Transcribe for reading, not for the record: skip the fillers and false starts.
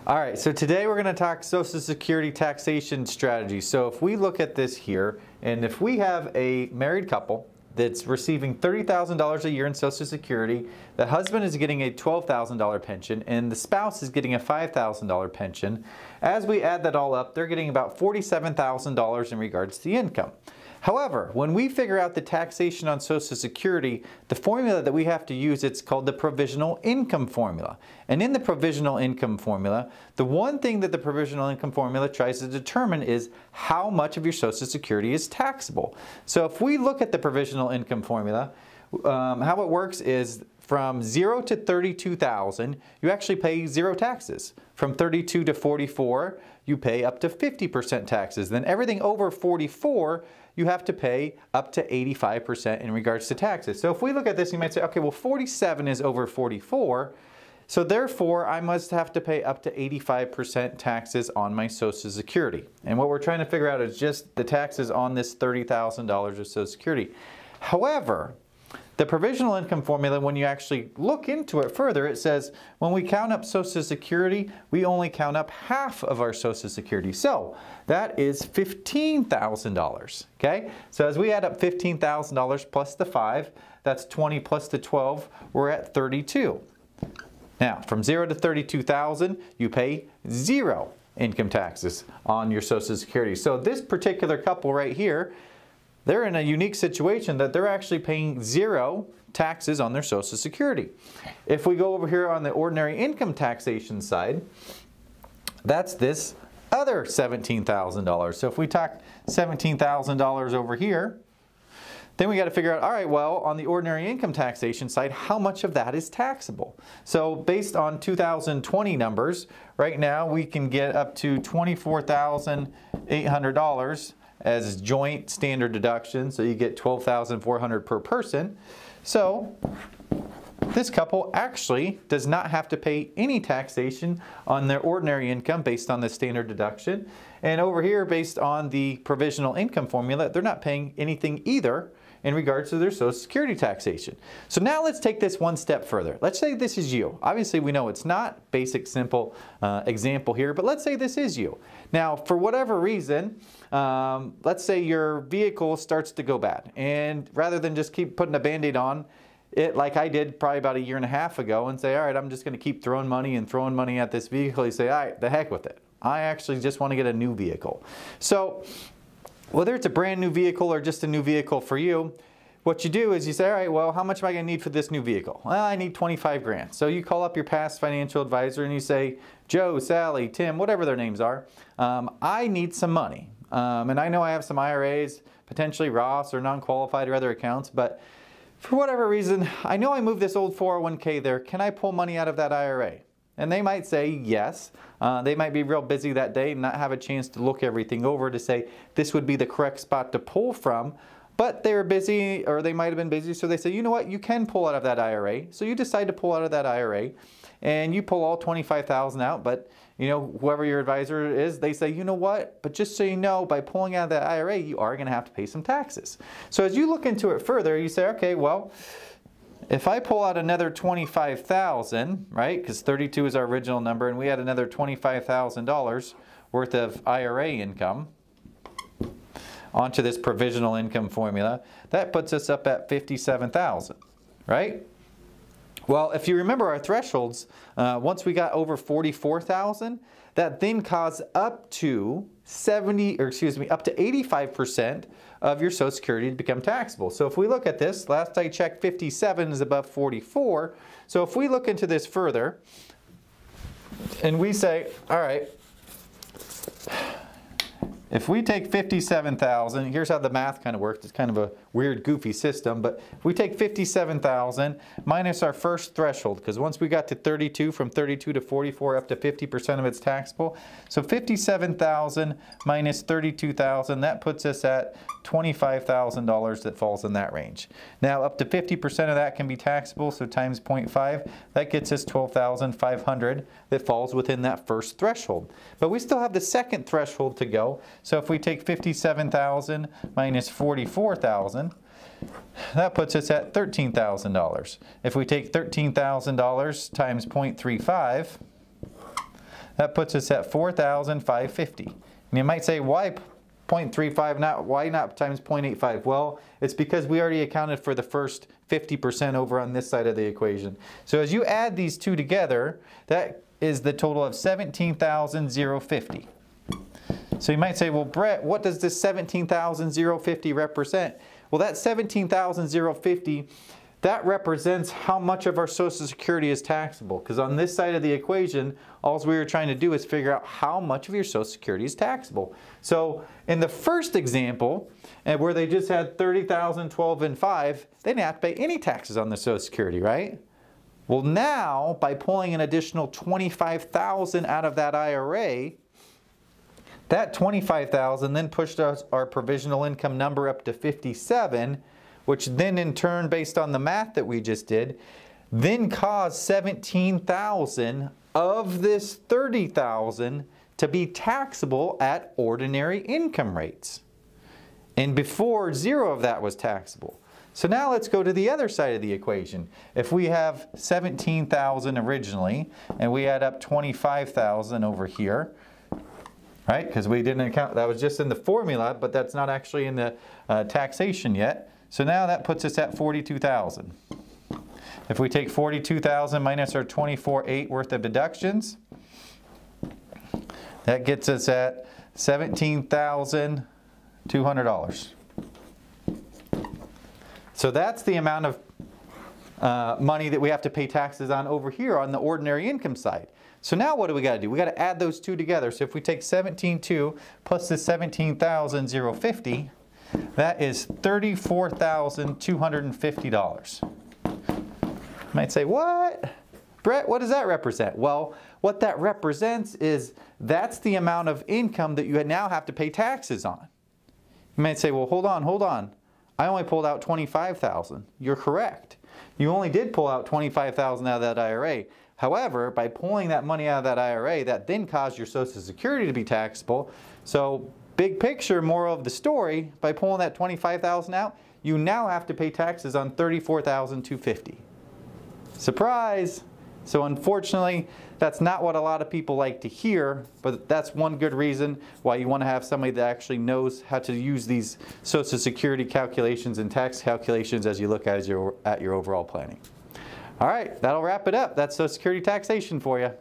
All right, so today we're going to talk Social Security taxation strategy. So if we look at this here, and if we have a married couple that's receiving $30,000 a year in Social Security, the husband is getting a $12,000 pension, and the spouse is getting a $5,000 pension. As we add that all up, they're getting about $47,000 in regards to the income. However, when we figure out the taxation on Social Security, the formula that we have to use, it's called the provisional income formula. And in the provisional income formula, the one thing that the provisional income formula tries to determine is how much of your Social Security is taxable. So if we look at the provisional income formula, how it works is from 0 to 32,000, you actually pay 0 taxes. From 32 to 44, you pay up to 50% taxes. Then everything over 44, you have to pay up to 85% in regards to taxes. So if we look at this, you might say, okay, well 47 is over 44, so therefore I must have to pay up to 85% taxes on my Social Security. And what we're trying to figure out is just the taxes on this $30,000 of Social Security. However, the provisional income formula, when you actually look into it further, it says when we count up Social Security, we only count up half of our Social Security. So that is $15,000, okay? So as we add up $15,000 plus the 5, that's 20 plus the 12, we're at 32. Now, from 0 to 32,000, you pay 0 income taxes on your Social Security. So this particular couple right here, they're in a unique situation that they're actually paying 0 taxes on their Social Security. If we go over here on the ordinary income taxation side, that's this other $17,000. So if we talk $17,000 over here, then we got to figure out, all right, well, on the ordinary income taxation side, how much of that is taxable? So based on 2020 numbers, right now we can get up to $24,800 as joint standard deduction, so you get $12,400 per person. So this couple actually does not have to pay any taxation on their ordinary income based on the standard deduction. And over here, based on the provisional income formula, they're not paying anything either in regards to their Social Security taxation. So now let's take this one step further. Let's say this is you. Obviously we know it's not basic, simple example here, but let's say this is you. Now for whatever reason, let's say your vehicle starts to go bad, and rather than just keep putting a Band-Aid on it like I did probably about 1.5 years ago and say, all right, I'm just going to keep throwing money at this vehicle, you say, all right, the heck with it. I actually just want to get a new vehicle. So whether it's a brand new vehicle or just a new vehicle for you, what you do is you say, all right, well, how much am I going to need for this new vehicle? Well, I need 25 grand. So you call up your past financial advisor and you say, Joe, Sally, Tim, whatever their names are, I need some money. And I know I have some IRAs, potentially Roths or non-qualified or other accounts, but for whatever reason, I know I moved this old 401k there. Can I pull money out of that IRA? And they might say yes. They might be real busy that day and not have a chance to look everything over to say this would be the correct spot to pull from. But they were busy, or they might have been busy, so they say, you know what, you can pull out of that IRA. So you decide to pull out of that IRA, and you pull all $25,000 out, but you know, whoever your advisor is, they say, you know what, but just so you know, by pulling out of that IRA, you are going to have to pay some taxes. So as you look into it further, you say, okay, well, if I pull out another $25,000, right, because 32 is our original number, and we had another $25,000 worth of IRA income onto this provisional income formula, that puts us up at $57,000, right? Well, if you remember our thresholds, once we got over 44,000, that then caused up to 85% of your Social Security to become taxable. So if we look at this, last I checked, 57 is above 44. So if we look into this further, and we say, all right, if we take 57,000, here's how the math kind of works. It's kind of a weird, goofy system, but if we take 57,000 minus our first threshold, because once we got to 32, from 32 to 44, up to 50% of it's taxable. So 57,000 minus 32,000, that puts us at $25,000 that falls in that range. Now up to 50% of that can be taxable, so times 0.5, that gets us $12,500 that falls within that first threshold. But we still have the second threshold to go. So if we take 57,000 minus 44,000, that puts us at $13,000. If we take $13,000 times 0.35, That puts us at $4,550. And you might say, why 0.35, why not times 0.85? Well, it's because we already accounted for the first 50% over on this side of the equation. So as you add these two together, that is the total of $17,050. So you might say, well, Brett, what does this $17,050 represent? Well, that $17,050, that represents how much of our Social Security is taxable. Because on this side of the equation, all we were trying to do is figure out how much of your Social Security is taxable. So in the first example, where they just had $30,000, $12,000, and $5,000, they didn't have to pay any taxes on the Social Security, right? Well, now, by pulling an additional $25,000 out of that IRA, that $25,000 then pushed our provisional income number up to $57,000, which then in turn, based on the math that we just did, then caused $17,000 of this $30,000 to be taxable at ordinary income rates. And before, 0 of that was taxable. So now let's go to the other side of the equation. If we have $17,000 originally, and we add up $25,000 over here, right? Because we didn't account, that was just in the formula, but that's not actually in the taxation yet. So now that puts us at $42,000. If we take $42,000 minus our $24,800 worth of deductions, that gets us at $17,200. So that's the amount of money that we have to pay taxes on over here on the ordinary income side. So now what do we got to do? We got to add those two together. So if we take $17,200 plus the $17,050, that is $34,250. You might say, what? Brett, what does that represent? Well, what that represents is that's the amount of income that you now have to pay taxes on. You might say, well, hold on. I only pulled out $25,000. You're correct. You only did pull out $25,000 out of that IRA. However, by pulling that money out of that IRA, that then caused your Social Security to be taxable. So big picture, moral of the story, by pulling that $25,000 out, you now have to pay taxes on $34,250. Surprise! So unfortunately, that's not what a lot of people like to hear, but that's one good reason why you want to have somebody that actually knows how to use these Social Security calculations and tax calculations as you look at your overall planning. All right, that'll wrap it up. That's Social Security taxation for you.